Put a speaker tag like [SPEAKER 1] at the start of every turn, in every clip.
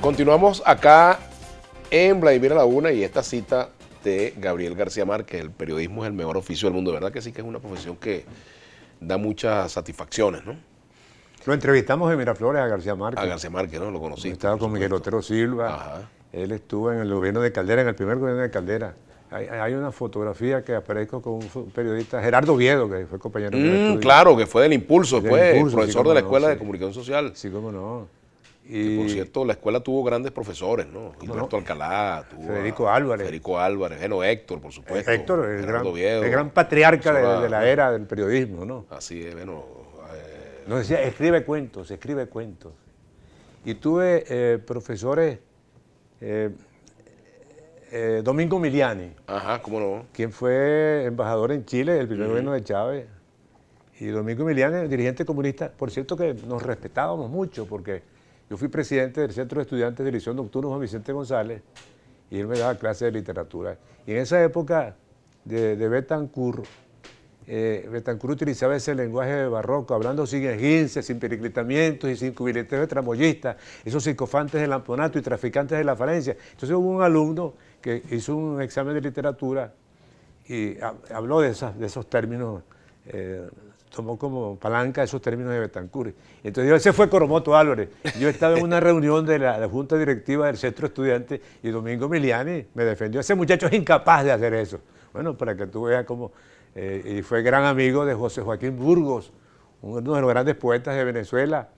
[SPEAKER 1] Continuamos acá en Vladimir a la Una y esta cita de Gabriel García Márquez: el periodismo es el mejor oficio del mundo. ¿Verdad que sí, que es una profesión que da muchas satisfacciones, ¿no?
[SPEAKER 2] Lo entrevistamos en Miraflores a García Márquez.
[SPEAKER 1] A García Márquez, ¿no? Lo conocí.
[SPEAKER 2] Estaba con Miguel Otero Silva.
[SPEAKER 1] Ajá.
[SPEAKER 2] Él estuvo en el gobierno de Caldera, en el primer gobierno de Caldera. Hay una fotografía que aparezco con un periodista, Gerardo Oviedo, que fue compañero mío.
[SPEAKER 1] Claro, que fue del Impulso,
[SPEAKER 2] Impulso,
[SPEAKER 1] profesor
[SPEAKER 2] sí,
[SPEAKER 1] de la
[SPEAKER 2] no,
[SPEAKER 1] Escuela
[SPEAKER 2] sí.
[SPEAKER 1] de Comunicación Social.
[SPEAKER 2] Sí, cómo no.
[SPEAKER 1] Y por cierto, la escuela tuvo grandes profesores, ¿no? Gilberto Alcalá, tuvo
[SPEAKER 2] Federico Álvarez.
[SPEAKER 1] Federico Álvarez, Geno Héctor, por supuesto.
[SPEAKER 2] Héctor, el
[SPEAKER 1] Oviedo,
[SPEAKER 2] gran patriarca
[SPEAKER 1] Sola,
[SPEAKER 2] de la era del periodismo, ¿no?
[SPEAKER 1] Así es, bueno.
[SPEAKER 2] Nos decía, escribe cuentos, escribe cuentos. Y tuve profesores, Domingo Miliani,
[SPEAKER 1] Ajá, cómo no.
[SPEAKER 2] quien fue embajador en Chile del primer gobierno de Chávez. Y Domingo Miliani, dirigente comunista, por cierto que nos respetábamos mucho, porque yo fui presidente del Centro de Estudiantes de Dirección Nocturna Juan Vicente González, y él me daba clases de literatura. Y en esa época de Betancourt, Betancourt utilizaba ese lenguaje barroco, hablando sin esguinces, sin periclitamientos y sin cubiletes de tramoyistas, esos psicofantes del lamponato y traficantes de la falencia. Entonces hubo un alumno que hizo un examen de literatura y habló de esos términos, tomó como palanca esos términos de Betancourt. Y entonces ese fue Coromoto Álvarez. Yo estaba en una reunión de la Junta Directiva del Centro Estudiante y Domingo Miliani me defendió. Ese muchacho es incapaz de hacer eso. Bueno, para que tú veas cómo... y fue gran amigo de José Joaquín Burgos, uno de los grandes poetas de Venezuela,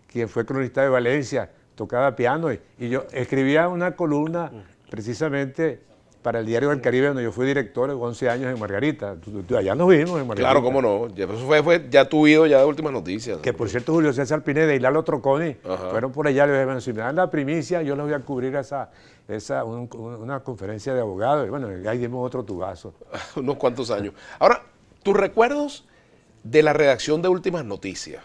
[SPEAKER 2] quien fue cronista de Valencia, tocaba piano y yo escribía una columna precisamente para el Diario del Caribe, donde yo fui director 11 años en Margarita. Allá nos vimos en Margarita.
[SPEAKER 1] Claro, cómo no. Eso fue ya tu ido ya de Últimas Noticias.
[SPEAKER 2] Que por cierto, Julio César Pineda y Lalo Troconi fueron por allá. Le dije, bueno, si me dan la primicia, yo les voy a cubrir una conferencia de abogados. Y bueno, ahí dimos otro tubazo.
[SPEAKER 1] Unos cuantos años. Ahora, tus recuerdos de la redacción de Últimas Noticias.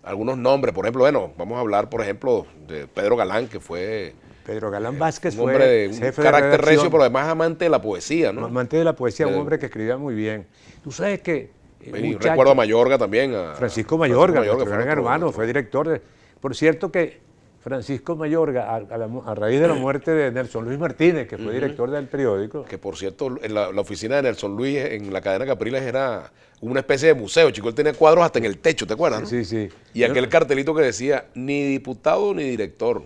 [SPEAKER 1] Algunos nombres, por ejemplo, bueno, vamos a hablar, por ejemplo, de Pedro Galán, que fue...
[SPEAKER 2] Pedro Galán Vázquez
[SPEAKER 1] un hombre de
[SPEAKER 2] jefe
[SPEAKER 1] un carácter
[SPEAKER 2] de redacción,
[SPEAKER 1] recio, pero además amante de la poesía, ¿no?
[SPEAKER 2] Amante de la poesía, un hombre que escribía muy bien. Tú sabes que...
[SPEAKER 1] recuerdo a Mayorga también.
[SPEAKER 2] Francisco Mayorga, nuestro
[SPEAKER 1] fue
[SPEAKER 2] gran hermano, fue director. Por cierto que Francisco Mayorga, a raíz de la muerte de Nelson Luis Martínez, que fue director del periódico.
[SPEAKER 1] Que por cierto, en la oficina de Nelson Luis en la cadena Capriles era una especie de museo, chico. Él tenía cuadros hasta en el techo, ¿te acuerdas? ¿no?
[SPEAKER 2] Sí, sí.
[SPEAKER 1] Y aquel cartelito que decía, ni diputado ni director,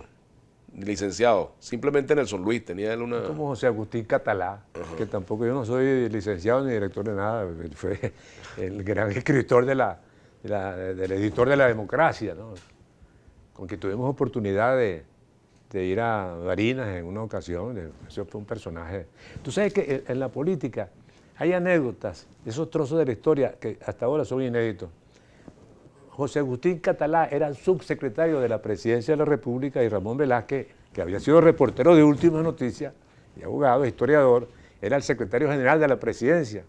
[SPEAKER 1] ni licenciado, simplemente Nelson Luis, tenía él una...
[SPEAKER 2] Como José Agustín Catalá, que tampoco yo no soy licenciado ni director de nada, fue el gran escritor del editor de La Democracia, ¿no? Con que tuvimos oportunidad de ir a Barinas en una ocasión. Eso fue un personaje. Tú sabes que en la política hay anécdotas, esos trozos de la historia que hasta ahora son inéditos. José Agustín Catalá era subsecretario de la Presidencia de la República y Ramón Velázquez, que había sido reportero de Últimas Noticias y abogado, historiador, era el secretario general de la Presidencia.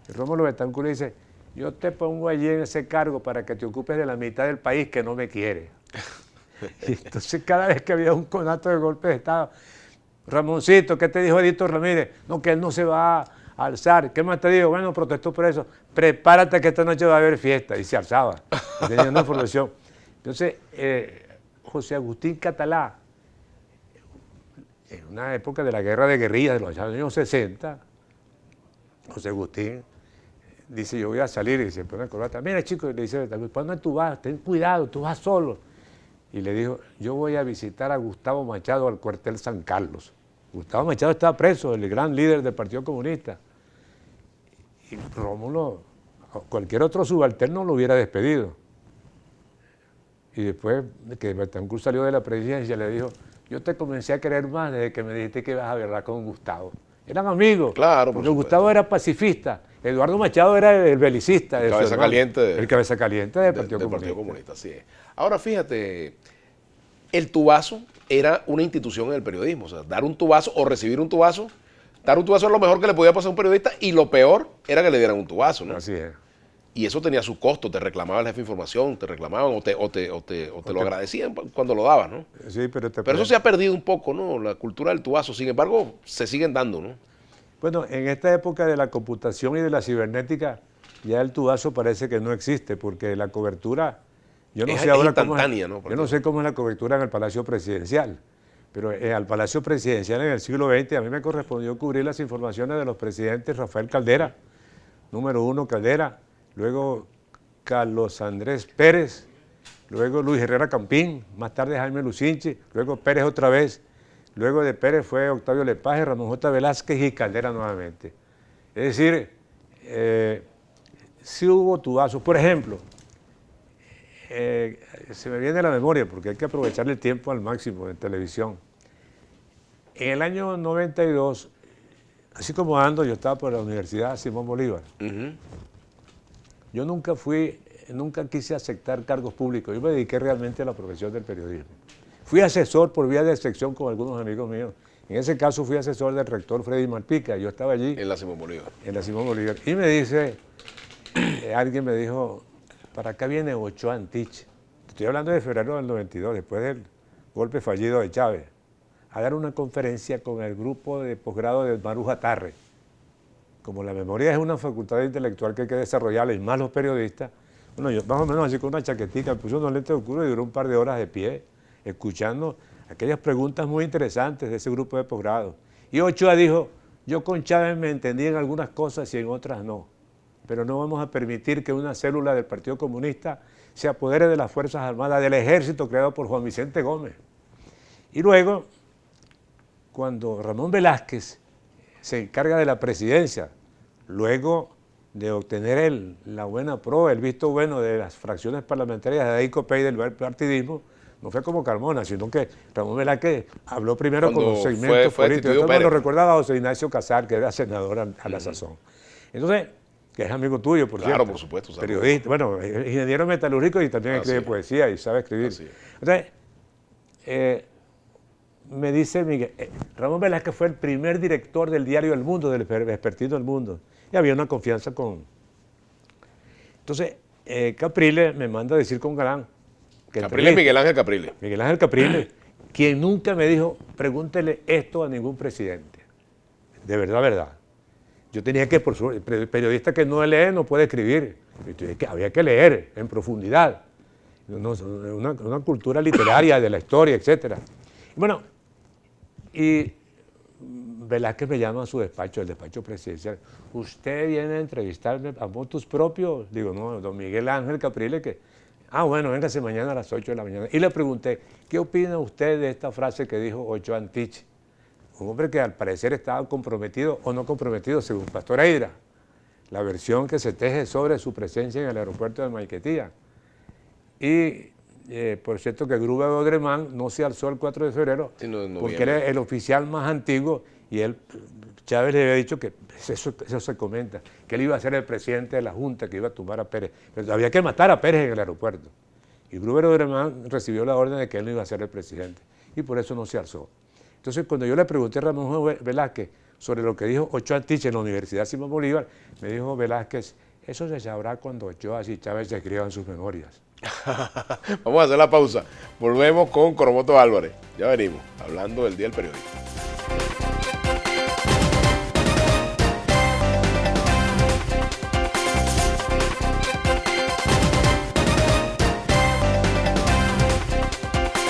[SPEAKER 2] Y Rómulo Betancourt le dice, yo te pongo allí en ese cargo para que te ocupes de la mitad del país que no me quiere. Y entonces cada vez que había un conato de golpe de Estado, Ramoncito, ¿qué te dijo Edito Ramírez? No, que él no se va a alzar. ¿Qué más te digo? Bueno, protestó por eso. Prepárate que esta noche va a haber fiesta. Y se alzaba. Tenía una formación. Entonces, José Agustín Catalá, en una época de la guerra de guerrillas de los años 60, José Agustín dice, yo voy a salir, y se pone la corbata. Mira, chico, y le dice, ¿para dónde tú vas? Ten cuidado, tú vas solo. Y le dijo, yo voy a visitar a Gustavo Machado al cuartel San Carlos. Gustavo Machado estaba preso, el gran líder del Partido Comunista. Y Rómulo, cualquier otro subalterno lo hubiera despedido. Y después que Betancourt salió de la presidencia, le dijo, yo te comencé a querer más desde que me dijiste que ibas a hablar con Gustavo. Eran amigos,
[SPEAKER 1] claro,
[SPEAKER 2] porque Gustavo era pacifista. Eduardo Machado era el belicista.
[SPEAKER 1] El cabeza caliente.
[SPEAKER 2] El cabeza caliente del Partido
[SPEAKER 1] Comunista, sí. Ahora, fíjate, el tubazo era una institución en el periodismo. O sea, dar un tubazo o recibir un tubazo, dar un tubazo era lo mejor que le podía pasar a un periodista y lo peor era que le dieran un tubazo, ¿no?
[SPEAKER 2] Así es.
[SPEAKER 1] Y eso tenía su costo, te reclamaba el jefe de información, te reclamaban o te lo agradecían cuando lo dabas, ¿no?
[SPEAKER 2] Sí, pero
[SPEAKER 1] eso se ha perdido un poco, ¿no? La cultura del tubazo, sin embargo, se siguen dando, ¿no?
[SPEAKER 2] Bueno, en esta época de la computación y de la cibernética, ya el tubazo parece que no existe, porque la cobertura Yo no
[SPEAKER 1] Es
[SPEAKER 2] sé ahora
[SPEAKER 1] instantánea, ¿no?
[SPEAKER 2] yo no sé cómo es la cobertura en el Palacio Presidencial, pero al Palacio Presidencial en el siglo XX a mí me correspondió cubrir las informaciones de los presidentes Rafael Caldera, número 1 Caldera, luego Carlos Andrés Pérez, luego Luis Herrera Campín, más tarde Jaime Lucinchi, luego Pérez otra vez, luego de Pérez fue Octavio Lepage, Ramón J. Velázquez y Caldera nuevamente. Es decir, sí hubo tubazos. Por ejemplo, se me viene a la memoria porque hay que aprovechar el tiempo al máximo en televisión. En el año 92, así como ando, yo estaba por la Universidad Simón Bolívar. Yo nunca quise aceptar cargos públicos. Yo me dediqué realmente a la profesión del periodismo. Fui asesor por vía de excepción con algunos amigos míos. En ese caso fui asesor del rector Freddy Malpica. Yo estaba allí.
[SPEAKER 1] En la Simón Bolívar.
[SPEAKER 2] En la Simón Bolívar. Y me dice, alguien me dijo, para acá viene Ochoa Antich. Estoy hablando de febrero del 92, después del golpe fallido de Chávez, a dar una conferencia con el grupo de posgrado de Maruja Tarre. Como la memoria es una facultad intelectual que hay que desarrollarla, y más los periodistas, bueno, yo más o menos así con una chaquetica, puse unos lentes oscuros y duró un par de horas de pie, escuchando aquellas preguntas muy interesantes de ese grupo de posgrado. Y Ochoa dijo, yo con Chávez me entendí en algunas cosas y en otras no, pero no vamos a permitir que una célula del Partido Comunista se apodere de las Fuerzas Armadas, del ejército creado por Juan Vicente Gómez. Y luego, cuando Ramón Velázquez se encarga de la presidencia, luego de obtener la buena el visto bueno de las fracciones parlamentarias de Adey Copey del partidismo, no fue como Carmona, sino que Ramón Velázquez habló primero
[SPEAKER 1] Cuando
[SPEAKER 2] con los segmentos
[SPEAKER 1] fue
[SPEAKER 2] políticos.
[SPEAKER 1] destituido
[SPEAKER 2] Todo el mundo
[SPEAKER 1] Pérez.
[SPEAKER 2] recordaba a José Ignacio Casar, que era senador a la sazón. Entonces, que es amigo tuyo, por
[SPEAKER 1] Claro,
[SPEAKER 2] cierto.
[SPEAKER 1] por supuesto.
[SPEAKER 2] Periodista, bueno, es ingeniero metalúrgico y también
[SPEAKER 1] Así
[SPEAKER 2] escribe
[SPEAKER 1] es.
[SPEAKER 2] poesía y sabe escribir.
[SPEAKER 1] Así es.
[SPEAKER 2] Entonces, me dice Miguel, Ramón Velázquez fue el primer director del diario El Mundo, del vespertino El Mundo, y había una confianza con... Entonces, Capriles me manda a decir con Galán, que el
[SPEAKER 1] Capriles,
[SPEAKER 2] periodista-
[SPEAKER 1] Miguel Ángel Capriles.
[SPEAKER 2] Miguel Ángel Capriles, quien nunca me dijo, pregúntele esto a ningún presidente. De verdad, verdad. Yo tenía que, por su periodista que no lee no puede escribir. Había que leer en profundidad. Una cultura literaria de la historia, etc. Bueno, y Velázquez me llama a su despacho, el despacho presidencial. ¿Usted viene a entrevistarme a motus propio? Digo, no, don Miguel Ángel Capriles, que... Ah, bueno, véngase mañana a las 8 de la mañana. Y le pregunté, ¿qué opina usted de esta frase que dijo Ochoa Antich? Un hombre que al parecer estaba comprometido o no comprometido, según Pastor Aidra, la versión que se teje sobre su presencia en el aeropuerto de Maiquetía. Y, por cierto, que Gruber Odremán no se alzó el 4 de febrero
[SPEAKER 1] Sino en
[SPEAKER 2] porque
[SPEAKER 1] noviembre.
[SPEAKER 2] era el oficial más antiguo y él, Chávez le había dicho que eso se comenta, que él iba a ser el presidente de la Junta, que iba a tumbar a Pérez. Pero había que matar a Pérez en el aeropuerto. Y Gruber Odremán recibió la orden de que él no iba a ser el presidente y por eso no se alzó. Entonces, cuando yo le pregunté a Ramón Velázquez sobre lo que dijo Ochoa Antich en la Universidad Simón Bolívar, me dijo Velázquez, eso se sabrá cuando Ochoa y Chávez se escriban sus memorias.
[SPEAKER 1] Vamos a hacer la pausa. Volvemos con Coromoto Álvarez. Ya venimos, hablando del Día del Periodista.